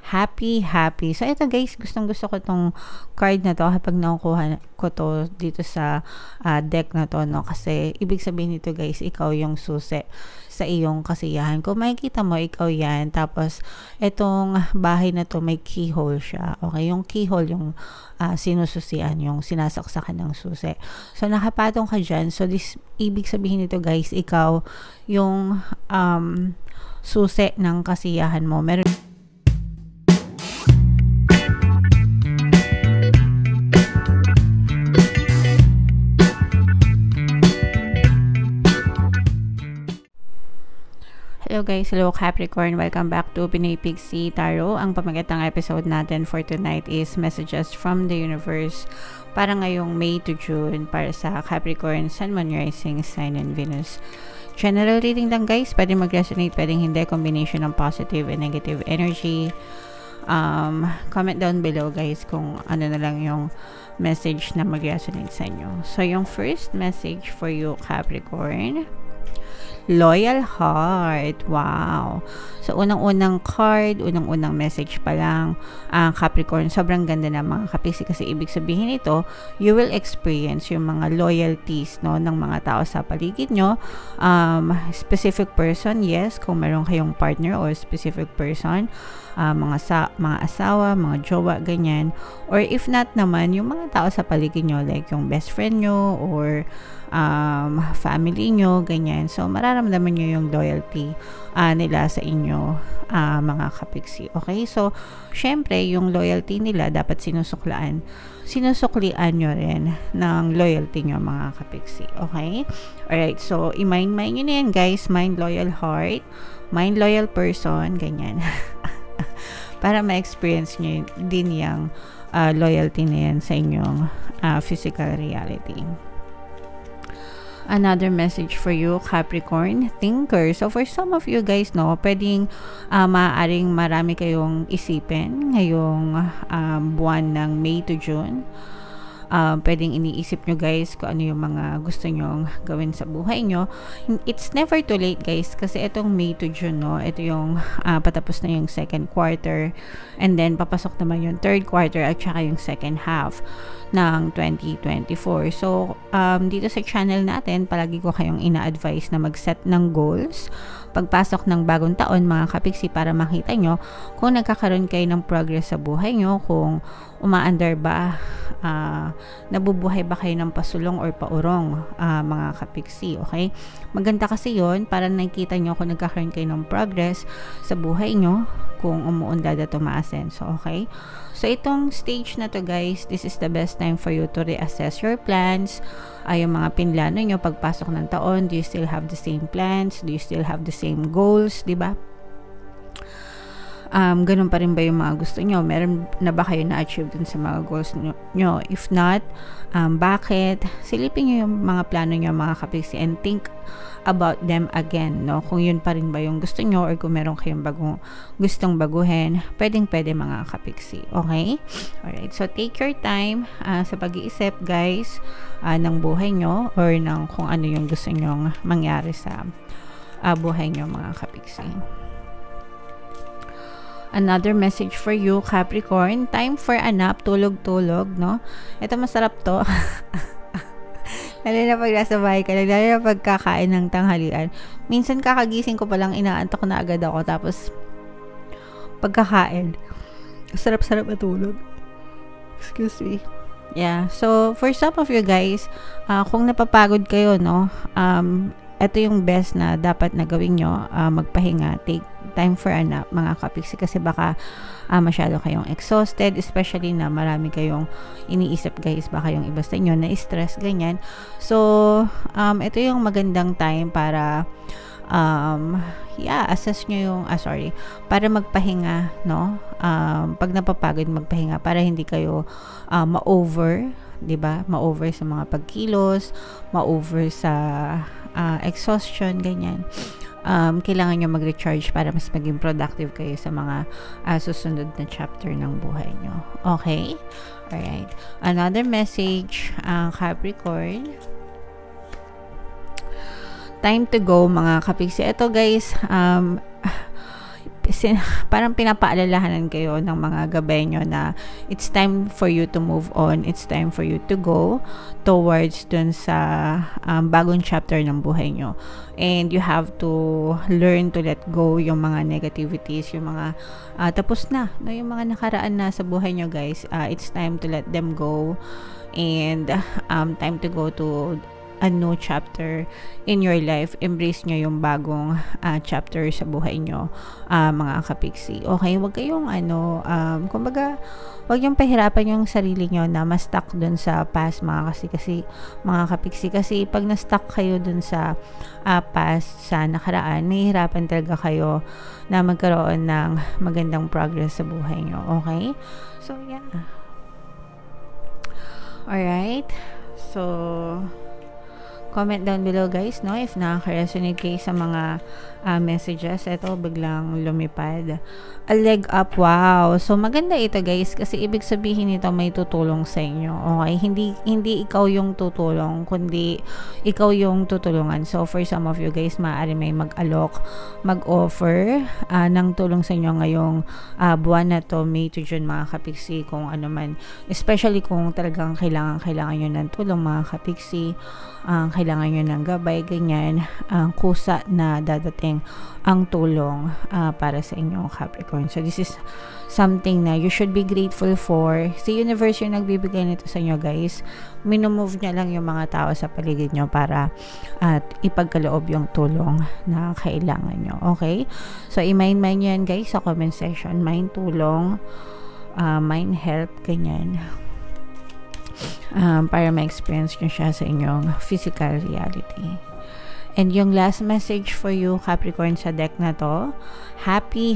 happy, happy. So, ito guys, gustong-gusto ko tong card na to kapag nakukuha ko to dito sa deck na to, no? Kasi, ibig sabihin nito guys, ikaw yung susi sa iyong kasiyahan. Kung makikita mo, ikaw yan. Tapos, itong bahay na to, may keyhole siya. Okay? Yung keyhole, yung sinususian, yung sinasaksakan ng susi. So, nakapatong ka dyan. So, ibig sabihin nito guys, ikaw yung susi ng kasiyahan mo. Meron Hello guys, hello Capricorn, welcome back to Pinoy Pixie Tarot. Ang pamagatang episode natin for tonight is Messages from the Universe para ngayong May to June para sa Capricorn, Sun, Moon, Rising, Sign, and Venus. General reading lang guys, pwede mag-resonate, pwedeng hindi, combination ng positive and negative energy. Comment down below guys kung ano na lang yung message na mag-resonate sa inyo. So yung first message for you Capricorn, Loyal Heart. Wow. So, unang-unang card, unang-unang message pa lang, Capricorn, sobrang ganda na mga kapisi kasi ibig sabihin ito, you will experience yung mga loyalties, no, ng mga tao sa paligid nyo. Specific person, yes, kung meron kayong partner or specific person, mga asawa, mga jowa, ganyan. Or if not naman, yung mga tao sa paligid nyo, like yung best friend nyo or family nyo, ganyan. So, mararamdaman nyo yung loyalty nila sa inyo, mga kapiksi. Okay? So, syempre, yung loyalty nila dapat sinusuklian nyo rin ng loyalty nyo, mga kapiksi. Okay? Alright, so, i-mind nyo na yan, guys. Mind loyal heart, mind loyal person, ganyan. Para ma-experience nyo din yung loyalty na yan sa inyong physical reality. Another message for you, Capricorn, thinker. So, for some of you guys, no, pwedeng maaaring marami kayong isipin ngayong buwan ng May to June. Pwedeng iniisip nyo guys kung ano yung mga gusto nyong gawin sa buhay nyo. It's never too late guys kasi itong May to June, no, ito yung patapos na yung second quarter and then papasok naman yung third quarter at saka yung second half ng 2024. So, dito sa channel natin, palagi ko kayong ina-advise na mag-set ng goals pagpasok ng bagong taon, mga kapiksi, para makita nyo kung nagkakaroon kayo ng progress sa buhay nyo, kung umaandar ba, nabubuhay ba kayo ng pasulong or paurong, mga kapiksi, okay? Maganda kasi yon para nakikita nyo kung nagkakaroon kayo ng progress sa buhay nyo, kung umuundad at umaasenso, okay? So, itong stage na to guys, this is the best time for you to reassess your plans, yung mga pinlano nyo pagpasok ng taon. Do you still have the same plans? Do you still have the same goals? Diba? Ganun pa rin ba yung mga gusto nyo? Meron na ba kayo na-achieve dun sa mga goals nyo? If not, bakit? Silipin nyo yung mga plano nyo, mga kapiksi, and think about them again, no? Kung yun pa rin ba yung gusto nyo or kung meron kayong gustong baguhin, pwede mga kapiksi. Okay? Alright. So, take your time sa pag-iisip, guys, ng buhay nyo or ng kung ano yung gusto nyong mangyari sa buhay nyo, mga kapiksi. Another message for you, Capricorn. Time for a nap, tulog-tulog, no? Ito masarap to. Lalo na pag nasa bahay ka, lalo na pagkakain ng tanghalian. Minsan kakagising ko palang inaantok na agad ako, tapos pagkakain, sarap-sarap matulog. Excuse me. Yeah, so for some of you guys, kung napapagod kayo, no, ito yung best na dapat na gawin nyo, magpahinga, take time for a nap, mga kapiksi, kasi baka masyado kayong exhausted, especially na marami kayong iniisip guys, baka yung iba sa inyo na stress, ganyan. So, ito yung magandang time para assess nyo yung, para magpahinga, no? Pag napapagod, magpahinga para hindi kayo ma-over, diba? Ma-over sa mga pagkilos, ma-over sa exhaustion, ganyan. Kailangan nyo mag-recharge para mas maging productive kayo sa mga susunod na chapter ng buhay nyo. Okay? Alright. Another message, Capricorn. Time to go, mga kapiksi. Ito guys, parang pinapaalalahanan kayo ng mga gabay nyo na it's time for you to move on, it's time for you to go towards dun sa bagong chapter ng buhay nyo. And you have to learn to let go yung mga negativities, yung mga tapos na, no? Yung mga nakaraan na sa buhay nyo, guys. It's time to let them go, and time to go to a new chapter in your life. Embrace nyo yung bagong chapter sa buhay nyo, mga kapiksi. Okay, wag kayong kumbaga, wag yung pahirapan yung sarili nyo na ma-stuck dun sa past, mga kapiksi. Kasi pag na-stuck kayo dun sa past, sa nakaraan, nahihirapan talaga kayo na magkaroon ng magandang progress sa buhay nyo. Okay? So, yeah. Alright. So, comment down below, guys, no, if nakaka-resonate kayo sa mga messages. Ito, biglang lumipad. A leg up, wow. So, maganda ito, guys, kasi ibig sabihin nito may tutulong sa inyo. Okay? Hindi ikaw yung tutulong, kundi ikaw yung tutulungan. So, for some of you, guys, maaari may mag-alok, mag-offer ng tulong sa inyo ngayong buwan na to, May to June, mga kapiksi, kung ano man. Especially kung talagang kailangan nyo ng tulong, mga kapiksi, kailangan nyo ng gabay, ganyan, kusa na dadating ang tulong para sa inyong Capricorn. So, this is something na you should be grateful for. Si universe yung nagbibigay nito sa inyo, guys. Minumove niya lang yung mga tao sa paligid nyo para ipagkaloob yung tulong na kailangan nyo. Okay? So, i-mind yan, guys, sa comment section. Mind tulong, mind help, ganyan. Para ma-experience nyo siya sa inyong physical reality. And yung last message for you, Capricorn, sa deck na to, happy.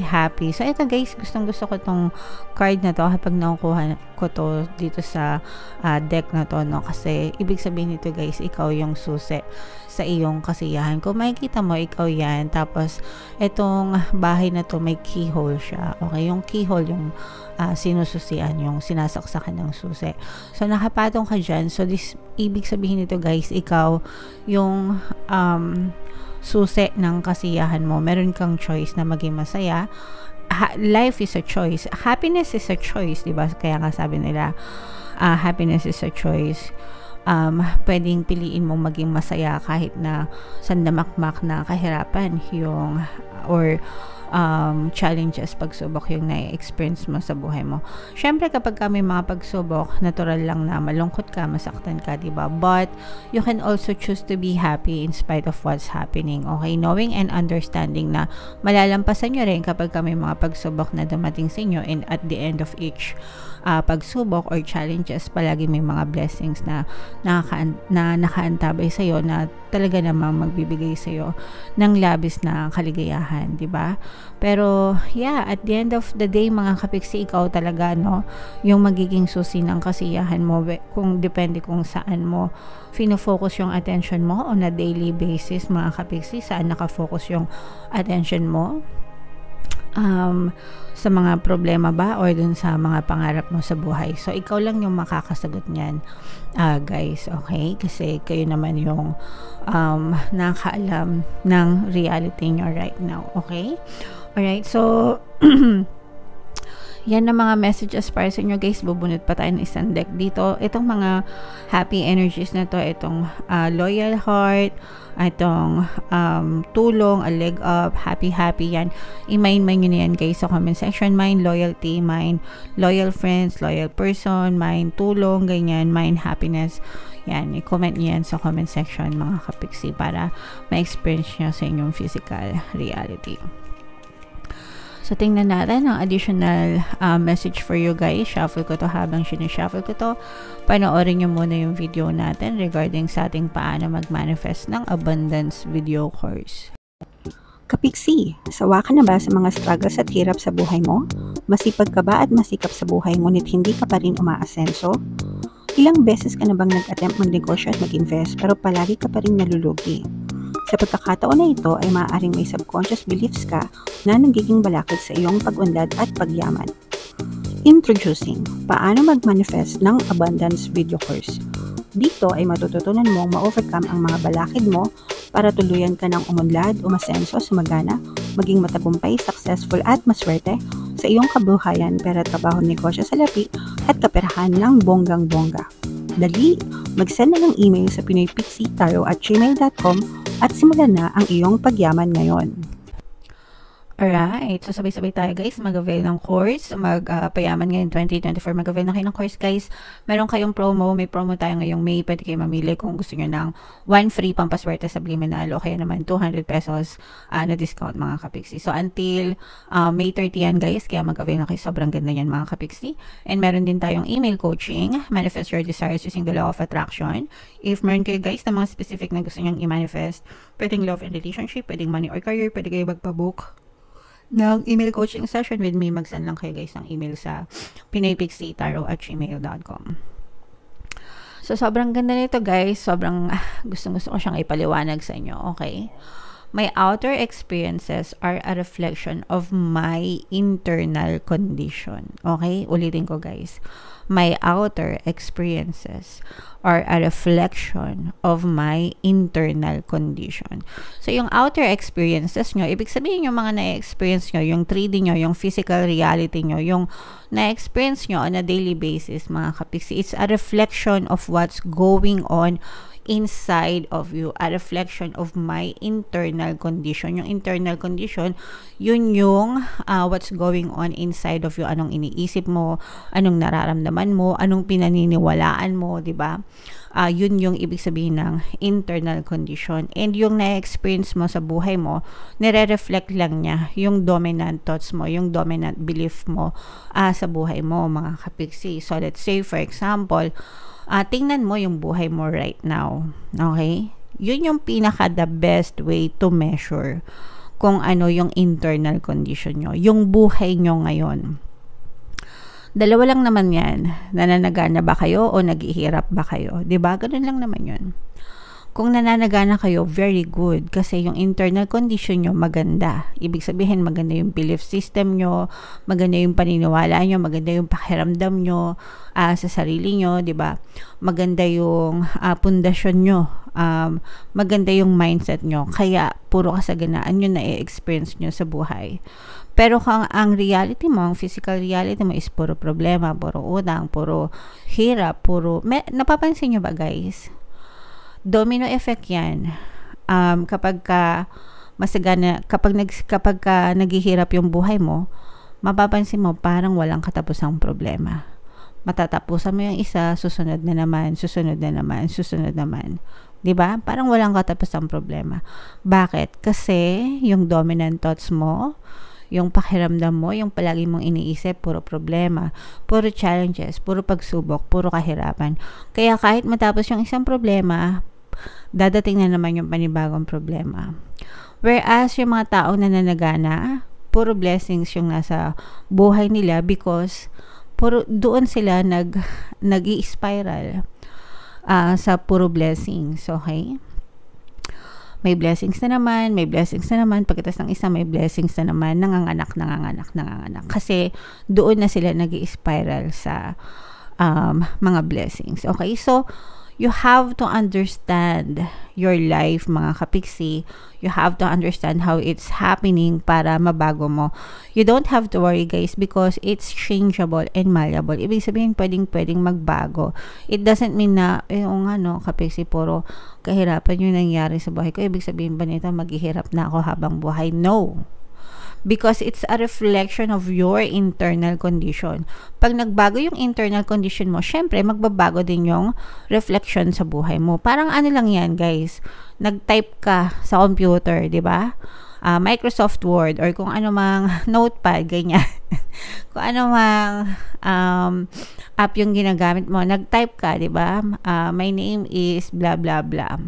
So, ito, guys, gustong-gusto ko tong card na to kapag nakukuha ko to dito sa deck na to, no? Kasi, ibig sabihin nito, guys, ikaw yung susi sa iyong kasiyahan. Kung makikita mo, ikaw yan. Tapos, itong bahay na to, may keyhole siya. Okay? Yung keyhole, yung sinususian, yung sinasaksakan ng susi. So, nakapatong ka dyan. So, ibig sabihin nito, guys, ikaw yung susi ng kasiyahan mo. Meron kang choice na maging masaya. Life is a choice. Happiness is a choice, diba? Kaya nga sabi nila, happiness is a choice. Pwedeng piliin mong maging masaya kahit na sandamakmak na kahirapan yung or challenges, pagsubok yung na-experience mo sa buhay mo. Syempre, kapag may mga pagsubok, natural lang na malungkot ka, masaktan ka, diba? But, you can also choose to be happy in spite of what's happening. Okay? Knowing and understanding na malalampasan nyo rin kapag may mga pagsubok na dumating sa inyo, and at the end of each pagsubok or challenges, palagi may mga blessings na nakaantabay sa'yo, na talaga namang magbibigay sa'yo ng labis na kaligayahan, diba? Pero, yeah, at the end of the day, mga kapiksi, ikaw talaga, no, yung magiging susi ng kasiyahan mo, kung depende kung saan mo fino-focus yung attention mo on a daily basis, mga kapiksi, saan nakafocus yung attention mo. Sa mga problema ba or dun sa mga pangarap mo sa buhay. So, ikaw lang yung makakasagot niyan, guys. Okay? Kasi kayo naman yung nakaalam ng reality nyo right now. Okay? Alright, so yan na mga messages para sa inyo, guys. Bubunot pa tayo ng isang deck dito. Itong mga happy energies na to, itong loyal heart, itong tulong, a leg up, happy, yan. I-mind nyo na yan, guys, sa comment section. Mind loyalty, mind loyal friends, loyal person, mind tulong, ganyan, mind happiness. Yan, i-comment nyo yan sa comment section, mga kapiksi, para ma-experience nyo sa inyong physical reality. So, tingnan natin ang additional message for you, guys. Shuffle ko to. Habang sinishuffle ko to, panoorin nyo muna yung video natin regarding sa ating paano mag-manifest ng abundance video course. Kapiksi, sawa ka na ba sa mga struggles at hirap sa buhay mo? Masipag ka ba at masikap sa buhay ngunit hindi ka pa rin umaasenso? Ilang beses ka na bang nag-attempt magnegosyo at mag-invest pero palagi ka pa rin nalulugi? Sa pagkakataon na ito ay maaaring may subconscious beliefs ka na nagiging balakid sa iyong pag-unlad at pagyaman. Introducing, paano mag-manifest ng abundance video course. Dito ay matututunan mong ma-overcome ang mga balakid mo para tuluyan ka ng umunlad, umasenso, sumagana, maging matagumpay, successful at maswerte sa iyong kabuhayan, pera, trabaho, negosyo, salapi at kaperahan ng bonggang-bongga. Dali, mag-send na ng email sa pinoypixietaro@gmail.com at simulan na ang iyong pagyaman ngayon. Alright, so sabay-sabay tayo guys, mag-avail ng course, payaman ngayon 2024, mag-avail na kayo ng course guys. Meron kayong promo, may promo tayo ngayong May, pwede kayo mamili kung gusto nyo ng 1 free pampaswerte sa Blimenalo, kaya naman 200 pesos na discount mga kapiksi. So until May 30 yan guys, kaya mag-avail na kayo, sobrang ganda yan mga kapiksi. And meron din tayong email coaching, manifest your desires using the law of attraction. If meron kayo guys na mga specific na gusto nyo i-manifest, pwedeng love and relationship, pwedeng money or career, pwede kayo magpabook ng email coaching session with me, mag-send lang kayo guys ng email sa pinoypixietaro@gmail.com. So, sobrang ganda nito guys. Sobrang gusto ko siyang ipaliwanag sa inyo. Okay? My outer experiences are a reflection of my internal condition. Okay? Ulitin ko guys. My outer experiences are a reflection of my internal condition. So, yung outer experiences nyo, ibig sabihin yung mga na-experience nyo, yung 3D nyo, yung physical reality nyo, yung na-experience nyo on a daily basis, mga kapiksi, it's a reflection of what's going on inside of you, a reflection of my internal condition. Yung internal condition, yun yung what's going on inside of you, anong iniisip mo, anong nararamdaman mo, anong pinaniniwalaan mo, di ba? Yun yung ibig sabihin ng internal condition. And yung na-experience mo sa buhay mo, nire-reflect lang niya yung dominant thoughts mo, yung dominant belief mo sa buhay mo, mga kapiksi. So let's say for example, tingnan mo yung buhay mo right now. Okay? Yun yung pinaka the best way to measure kung ano yung internal condition nyo. Yung buhay nyo ngayon. Dalawa lang naman yan. Nananagana ba kayo o naghihirap ba kayo? Diba? Ganun lang naman yun. Kung nananagana kayo, very good. Kasi yung internal condition nyo maganda. Ibig sabihin, maganda yung belief system nyo, maganda yung paniniwala nyo, maganda yung pakiramdam nyo sa sarili nyo, di ba? Maganda yung pundasyon nyo, maganda yung mindset nyo. Kaya, puro kasaganaan yun na i-experience nyo sa buhay. Pero kung ang reality mo, ang physical reality mo is puro problema, puro utang, puro hirap, napapansin nyo ba guys? Domino effect yan. Kapag naghihirap yung buhay mo, mapapansin mo parang walang katapusang problema. Matatapusan mo yung isa, susunod na naman, susunod na naman, susunod naman. 'Di ba? Parang walang katapusang problema. Bakit? Kasi yung dominant thoughts mo, yung pakiramdam mo, yung palagi mong iniisip, puro problema, puro challenges, puro pagsubok, puro kahirapan. Kaya kahit matapos yung isang problema, dadating na naman yung panibagong problema. Whereas yung mga taong nananagana, puro blessings yung nasa buhay nila because doon sila nag-i-spiral sa puro blessings. Okay? May blessings na naman, pagkatapos ng isa may blessings na naman, nanganganak. Kasi doon na sila nag-i-spiral sa mga blessings. Okay? So, you have to understand your life, mga kapiksi. You have to understand how it's happening para mabago mo. You don't have to worry, guys, because it's changeable and malleable. Ibig sabihin, pwedeng magbago. It doesn't mean na, kapiksi, puro kahirapan yung nangyari sa buhay ko. Ibig sabihin ba nito, maghihirap na ako habang buhay? No. Because it's a reflection of your internal condition. Pag nagbago yung internal condition mo, syempre, magbabago din yung reflection sa buhay mo. Parang ano lang yan, guys. Nag-type ka sa computer, di ba? Microsoft Word or kung ano mang notepad, ganyan. Kung ano mang app yung ginagamit mo, nag-type ka, di ba? My name is blah, blah, blah.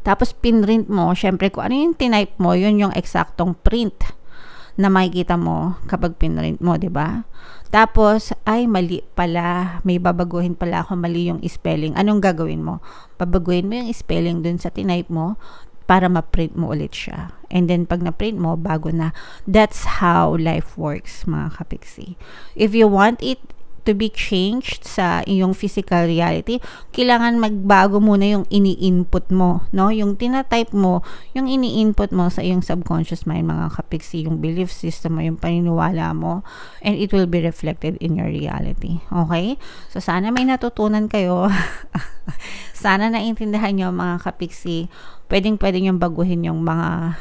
Tapos, pinrint mo, syempre, kung ano yung tinype mo, yun yung eksaktong print na makikita mo kapag pinrint mo, di ba? Tapos, ay, mali pala, may babaguhin pala ako, mali yung spelling. Anong gagawin mo? Babaguhin mo yung spelling dun sa tinype mo para ma-print mo ulit siya. And then, pag na-print mo, bago na. That's how life works, mga kapiksi. If you want it to be changed sa iyong physical reality, kailangan magbago muna yung ini-input mo, no? Yung tinatype mo, yung ini-input mo sa iyong subconscious mind, mga kapiksi, yung belief system mo, yung paniniwala mo, and it will be reflected in your reality. Okay? So, sana may natutunan kayo. Sana naintindihan nyo, mga kapiksi. Pwedeng-pwede nyo baguhin yung mga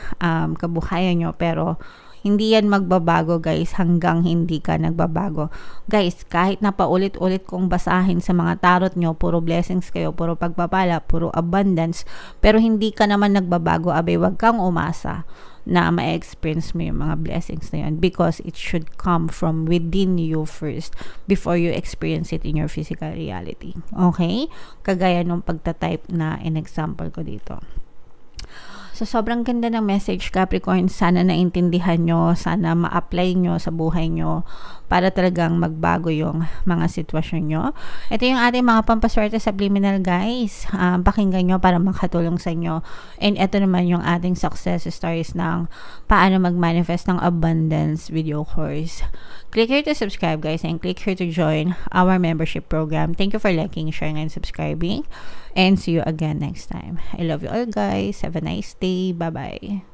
kabuhayan nyo, pero hindi yan magbabago, guys, hanggang hindi ka nagbabago. Guys, kahit na paulit-ulit kong basahin sa mga tarot nyo, puro blessings kayo, puro pagpapala, puro abundance, pero hindi ka naman nagbabago, abay, wag kang umasa na ma-experience mo yung mga blessings na yun, because it should come from within you first before you experience it in your physical reality. Okay? Kagaya nung pagtatype na in-example ko dito. So, sobrang ganda ng message, Capricorn. Sana naintindihan nyo, sana ma-apply nyo sa buhay nyo para talagang magbago yung mga sitwasyon nyo. Ito yung ating mga pampaswerte subliminal, guys. Pakinggan nyo para makatulong sa inyo. And ito naman yung ating success stories ng paano mag-manifest ng abundance video course. Click here to subscribe, guys, and click here to join our membership program. Thank you for liking, sharing, and subscribing. And see you again next time. I love you all, guys. Have a nice day. Bye-bye.